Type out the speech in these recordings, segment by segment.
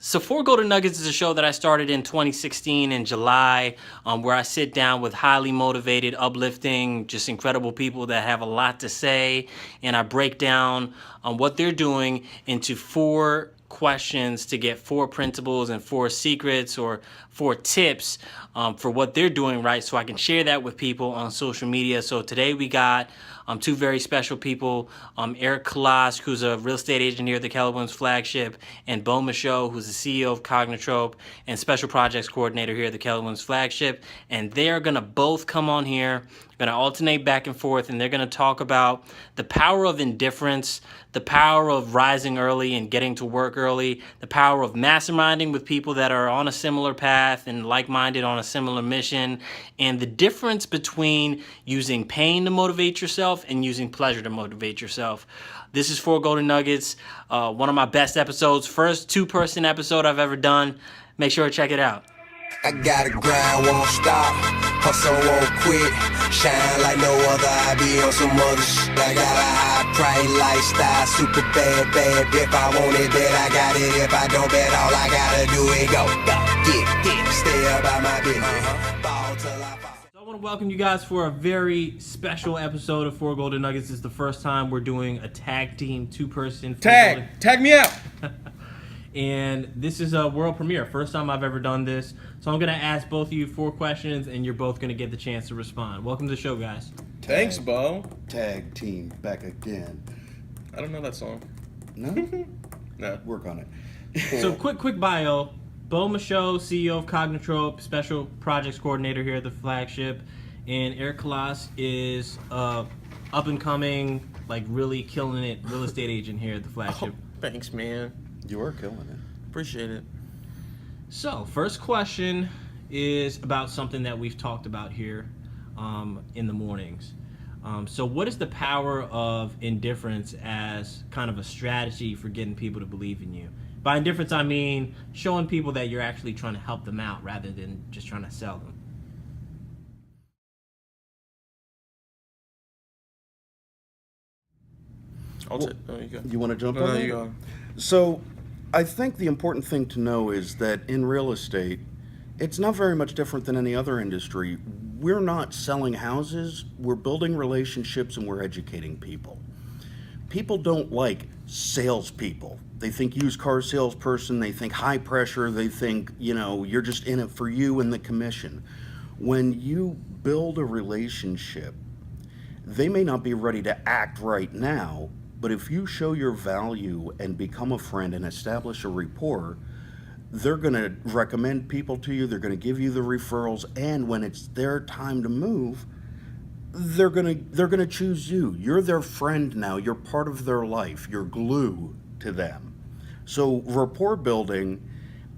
So Four Golden Nuggets is a show that I started in 2016 in July, where I sit down with highly motivated, uplifting, just incredible people that have a lot to say, and I break down what they're doing into four questions to get four principles and four secrets or four tips for what they're doing right, so I can share that with people on social media. So today we got two very special people, Eric Kollosch, who's a real estate agent here at the Keller Williams Flagship, and Beau Michaud, who's the CEO of Cognitrope and Special Projects Coordinator here at the Keller Williams Flagship. And they're going to both come on here, going to alternate back and forth, and they're going to talk about the power of indifference, the power of rising early and getting to work early, the power of masterminding with people that are on a similar path and like-minded on a similar mission, and the difference between using pain to motivate yourself and using pleasure to motivate yourself. This is Four Golden Nuggets, one of my best episodes, first two-person episode I've ever done. Make sure to check it out. I gotta grind, won't stop, hustle, won't quit, shine like no other, I be on some other shit. I got a high price lifestyle, super bad, if I want it, bet I got it, if I don't bet, all I gotta do is go, get, stay about my business, ball till I fall. I want to welcome you guys for a very special episode of Four Golden Nuggets. This is the first time we're doing a tag team, two-person. Tag me out. And this is a world premiere. First time I've ever done this. So I'm going to ask both of you four questions, and you're both going to get the chance to respond. Welcome to the show, guys. Thanks, Beau. Tag team back again. I don't know that song. No? No. Work on it. So quick bio. Beau Michaud, CEO of Cognitrope, Special Projects Coordinator here at the Flagship. And Eric Kollosch is up-and-coming, like really killing it, real estate agent here at the Flagship. Oh, thanks, man. You are killing it. Appreciate it. So, first question is about something that we've talked about here in the mornings. So what is the power of indifference as kind of a strategy for getting people to believe in you? By indifference, I mean showing people that you're actually trying to help them out rather than just trying to sell them. There you go. You want to jump No, on there that? you go. So, I think the important thing to know is that in real estate, it's not very much different than any other industry. We're not selling houses, we're building relationships and we're educating people. People don't like salespeople. They think used car salesperson, they think high pressure, they think, you're just in it for you and the commission. When you build a relationship, they may not be ready to act right now, but if you show your value and become a friend and establish a rapport, they're going to recommend people to you, they're going to give you the referrals, and when it's their time to move, they're going to choose you. You're their friend now, you're part of their life, you're glue to them. So rapport building,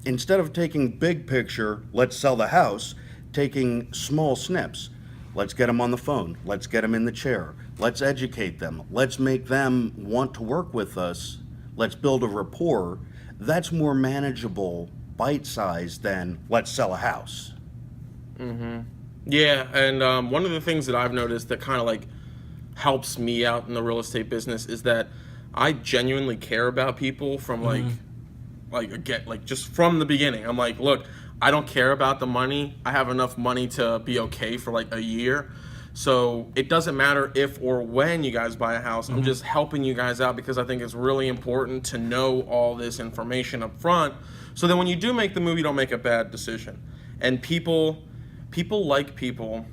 instead of taking big picture, let's sell the house, taking small snips. Let's get them on the phone. Let's get them in the chair. Let's educate them. Let's make them want to work with us. Let's build a rapport. That's more manageable, bite-sized than let's sell a house. Mm-hmm. Yeah, and one of the things that I've noticed that kind of like helps me out in the real estate business is that I genuinely care about people from just from the beginning. I'm like, look, I don't care about the money. I have enough money to be okay for like a year. So it doesn't matter if or when you guys buy a house. I'm just helping you guys out because I think it's really important to know all this information up front. So that when you do make the move, you don't make a bad decision. And people like people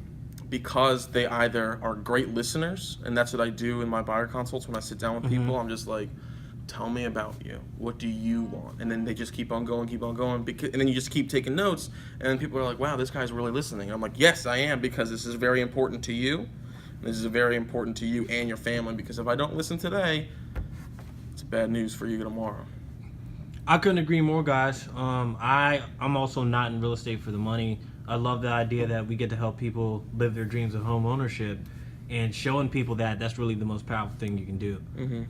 because they either are great listeners, and that's what I do in my buyer consults when I sit down with people. I'm just like, tell me about you. What do you want? And then they just keep on going, and then you just keep taking notes, and then people are like, wow, this guy's really listening. And I'm like, yes, I am, because this is very important to you. This is very important to you and your family, because if I don't listen today, it's bad news for you tomorrow. I couldn't agree more, guys. I'm also not in real estate for the money. I love the idea that we get to help people live their dreams of home ownership, and showing people that that's really the most powerful thing you can do. Mm-hmm.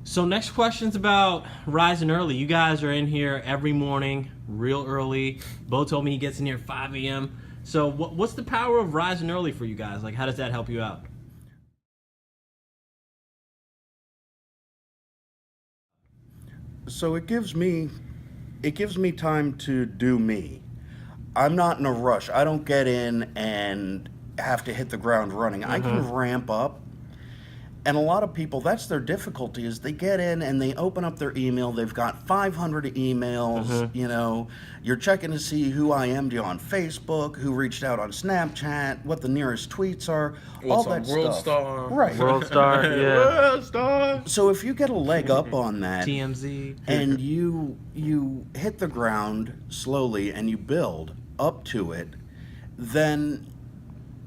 So next question's about rising early. You guys are in here every morning, real early. Beau told me he gets in here at 5 a.m. So what's the power of rising early for you guys? Like, how does that help you out? So it gives me it gives me time to do me. I'm not in a rush. I don't get in and have to hit the ground running. I can ramp up. And a lot of people, that's their difficulty, is they get in and they open up their email. They've got 500 emails. You know, you're checking to see who I am you on Facebook, who reached out on Snapchat, what the nearest tweets are, all that World stuff. Star. Right. World Star, yeah. World Star. So if you get a leg up on that, TMZ. and you hit the ground slowly and you build up to it, then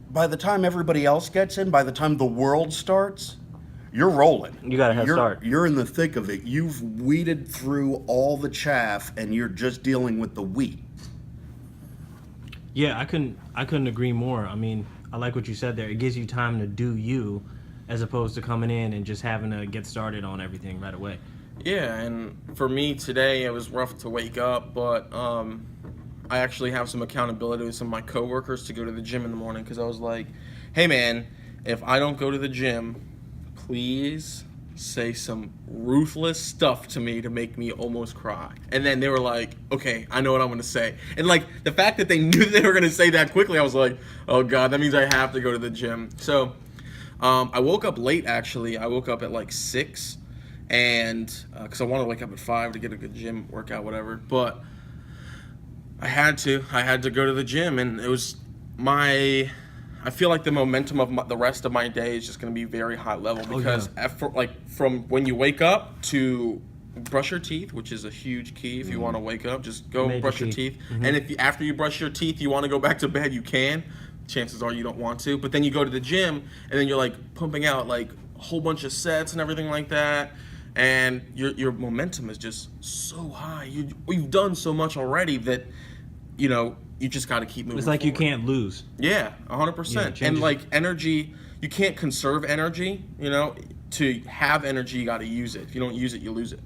by the time everybody else gets in, by the time the world starts, you're rolling. You got a head start. You're in the thick of it. You've weeded through all the chaff and you're just dealing with the wheat. Yeah, I couldn't agree more. I mean, I like what you said there. It gives you time to do you, as opposed to coming in and just having to get started on everything right away. Yeah, and for me today, it was rough to wake up, but I actually have some accountability with some of my coworkers to go to the gym in the morning, because I was like, hey man, if I don't go to the gym, please say some ruthless stuff to me to make me almost cry. And then they were like, okay, I know what I'm going to say. And like the fact that they knew they were going to say that quickly, I was like, oh God, that means I have to go to the gym. So I woke up late, actually. I woke up at like 6, and because I wanted to wake up at 5 to get a good gym workout, whatever. But I had to go to the gym, and it was I feel like the momentum of the rest of my day is just going to be very high level, because from when you wake up to brush your teeth, which is a huge key. If you want to wake up, just go brush your teeth. And if after you brush your teeth you want to go back to bed, you can. Chances are you don't want to. But then you go to the gym, and then you're like pumping out like a whole bunch of sets and everything like that. And your momentum is just so high. We've done so much already that, you know, you just got to keep moving. It's like forward. you can't lose. Yeah, 100%. And like energy, you can't conserve energy. You know, to have energy, you got to use it. If you don't use it, you lose it.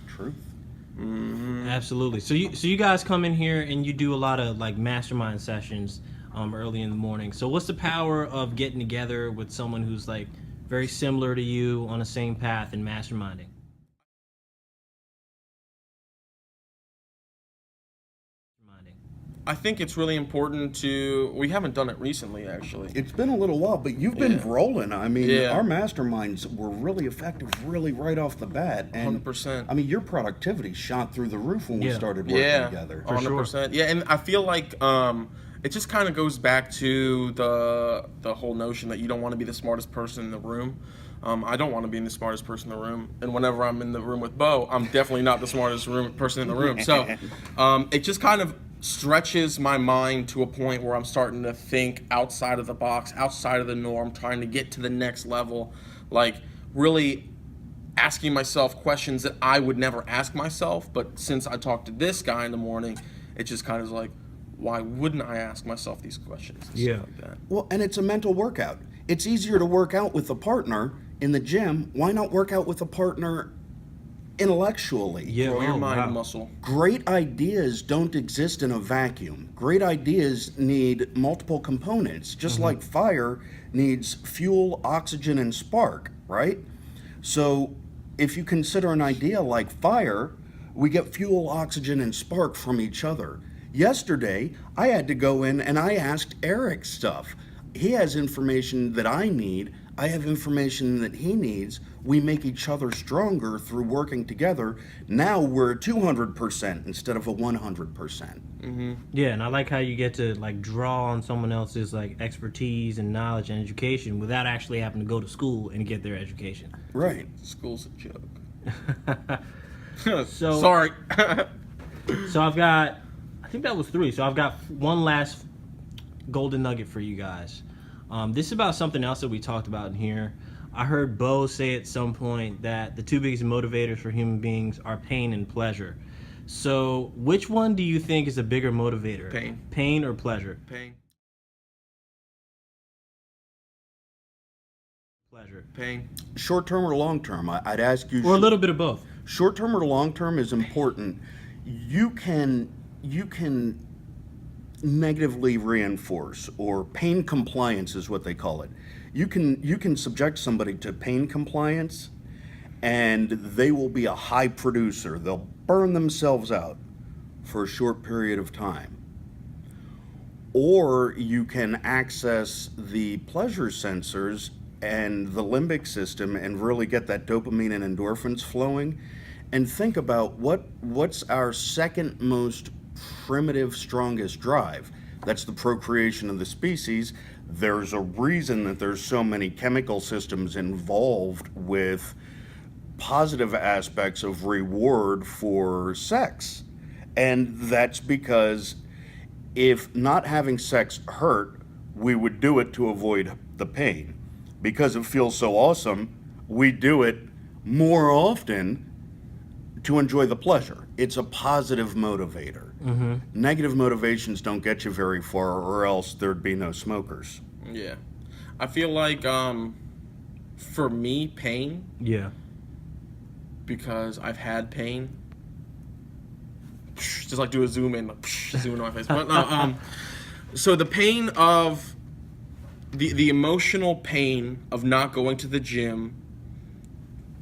Truth. Absolutely. So you guys come in here and you do a lot of like mastermind sessions early in the morning. So what's the power of getting together with someone who's like very similar to you on the same path and masterminding? I think it's really important we haven't done it recently, actually. It's been a little while, but you've been rolling. I mean, Yeah. our masterminds were really effective, really right off the bat. And 100%. I mean, your productivity shot through the roof when we started working Yeah, together. 100%. Yeah, and I feel like it just kind of goes back to the whole notion that you don't want to be the smartest person in the room. I don't want to be the smartest person in the room, and whenever I'm in the room with Beau, I'm definitely not the smartest person in the room. So it just kind of stretches my mind to a point where I'm starting to think outside of the box, outside of the norm, trying to get to the next level, like really asking myself questions that I would never ask myself. But since I talked to this guy in the morning, it just kind of like, why wouldn't I ask myself these questions? And stuff like that. Well, and it's a mental workout. It's easier to work out with a partner in the gym. Why not work out with a partner intellectually? Yeah, Grow your mind wow. muscle. Great ideas don't exist in a vacuum. Great ideas need multiple components, just like fire needs fuel, oxygen, and spark, right? So if you consider an idea like fire, we get fuel, oxygen, and spark from each other. Yesterday, I had to go in and I asked Eric stuff. He has information that I need. I have information that he needs. We make each other stronger through working together. Now we're 200% instead of a 100%. Yeah, and I like how you get to like draw on someone else's like expertise and knowledge and education without actually having to go to school and get their education. Right. School's a joke. So Sorry. So I've got, I think that was 3. So I've got one last golden nugget for you guys. This is about something else that we talked about in here. I heard Beau say at some point that the 2 biggest motivators for human beings are pain and pleasure. So which one do you think is a bigger motivator? Pain. Pain or pleasure? Pain. Pleasure. Pain. Short term or long term? I'd ask you. Or a little bit of both. Short term or long term is important. You can negatively reinforce, or pain compliance is what they call it. You can subject somebody to pain compliance and they will be a high producer. They'll burn themselves out. for a short period of time. Or you can access the pleasure sensors and the limbic system and really get that dopamine and endorphins flowing, and think about what's our second most primitive, strongest drive. That's the procreation of the species. There's a reason that there's so many chemical systems involved with positive aspects of reward for sex. And that's because if not having sex hurt, we would do it to avoid the pain. Because it feels so awesome, we do it more often to enjoy the pleasure. It's a positive motivator. Mm-hmm. Negative motivations don't get you very far, or else there'd be no smokers. Yeah. I feel like, for me, pain, Yeah. because I've had pain, just like do a zoom in, like, zoom in on my face. But no, so the pain of, the emotional pain of not going to the gym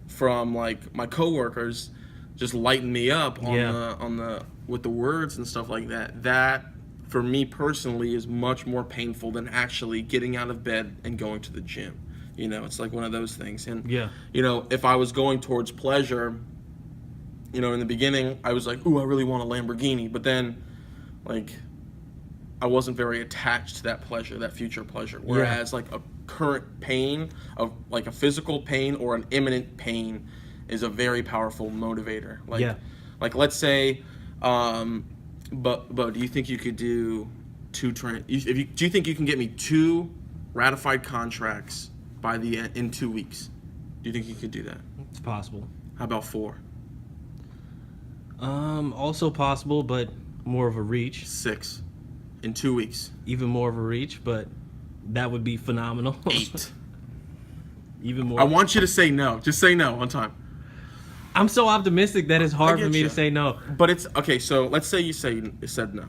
from like my coworkers just lighten me up on the with the words and stuff like that. That for me personally is much more painful than actually getting out of bed and going to the gym. You know, it's like one of those things. And Yeah. you know, if I was going towards pleasure, you know, in the beginning I was like, ooh, I really want a Lamborghini, but then like I wasn't very attached to that pleasure, that future pleasure. Whereas like a current pain, of like a physical pain or an imminent pain, is a very powerful motivator. Like let's say, but do you think you could do do you think you can get me 2 ratified contracts by the end in 2 weeks? Do you think you could do that? It's possible. How about 4? Also possible, but more of a reach. 6 in 2 weeks. Even more of a reach, but that would be phenomenal. 8. Even more. I want you to say no. Just say no one time. I'm so optimistic that it's hard I for get me you. to say no. But it's okay. So let's say you said no,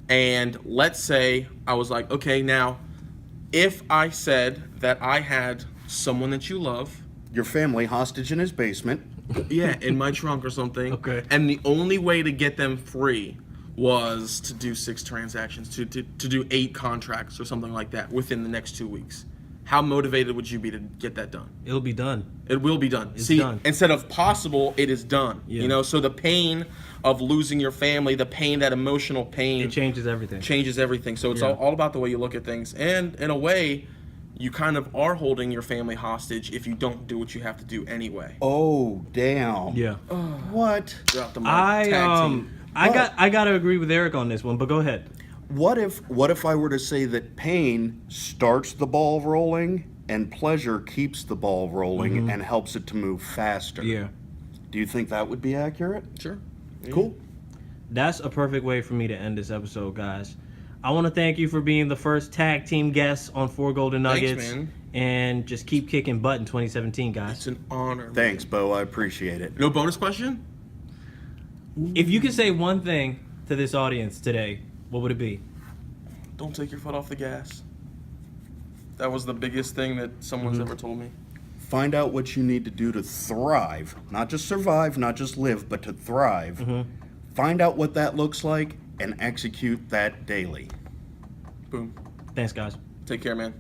and let's say I was like, okay, now, if I said that I had someone that you love, Your family hostage in his basement. yeah, in my trunk or something, Okay. and the only way to get them free was to do 6 transactions, to do 8 contracts or something like that within the next 2 weeks. How motivated would you be to get that done? It'll be done. It will be done. It's See, done. instead of possible, it is done. Yeah. You know, so the pain of losing your family, the pain, that emotional pain, It changes everything. changes everything. So it's Yeah. all about the way you look at things. And in a way, you kind of are holding your family hostage if you don't do what you have to do anyway. Oh, damn. Yeah. What? Drop the mic. Tag team. I gotta agree with Eric on this one, but go ahead. What if I were to say that pain starts the ball rolling and pleasure keeps the ball rolling and helps it to move faster? Yeah. Do you think that would be accurate? Sure. Cool. That's a perfect way for me to end this episode, guys. I want to thank you for being the first tag team guest on 4 Golden Thanks, Nuggets. man. And just keep kicking butt in 2017, guys. It's an honor. man. Thanks, Beau. I appreciate it. No bonus question? If you could say one thing to this audience today, what would it be? Don't take your foot off the gas. That was the biggest thing that someone's ever told me. Find out what you need to do to thrive. Not just survive, not just live, but to thrive. Find out what that looks like and execute that daily. Boom. Thanks, guys. Take care, man.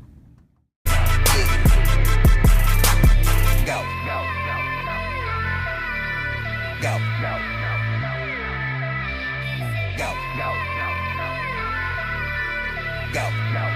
Go. Go. Go. Go.